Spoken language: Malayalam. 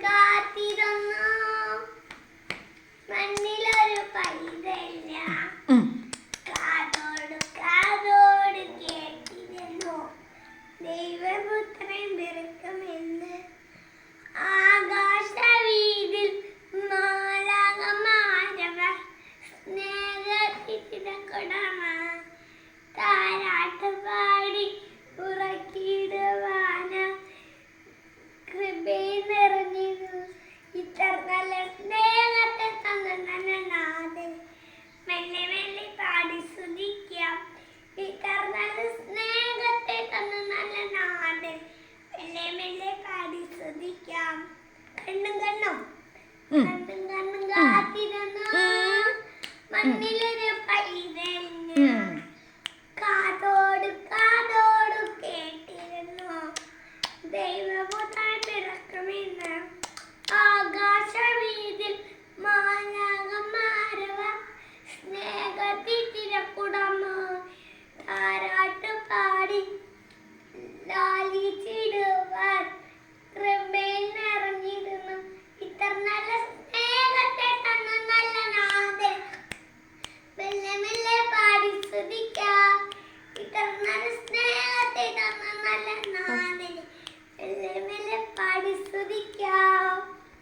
കാത്തിരുന്നു മണ്ണിലൊരു പൈതല്ല കാതോട് കാതോട് കേട്ടിരുന്നു ദൈവപുത്രൻ പിറക്കുമെന്ന് ആകാശവീതിൽ മാലാഖമാരവർ സ്നേഹത്തിൻ്റെ കൊടമ താരാട്ടുപാടി ഉറക്കിടുവാന കൃപയിൽ നിറഞ്ഞിരുന്നു ഇത്ര നല്ല സ്നേഹത്തെ തന്നനാഥൻ മെല്ലെ മെല്ലെ പാടി സ്തുതിക്കാം ഇത്ര നല്ല സ്നേഹത്തെ തന്ന നല്ല നാഥൻ മെല്ലെ മെല്ലെ പാടി സ്തുതിക്കാം കണ്ണും കണ്ണും കണ്ണും കണ്ണും കാത്തിരുന്നു മണ്ണിലൊരു പൈതൽ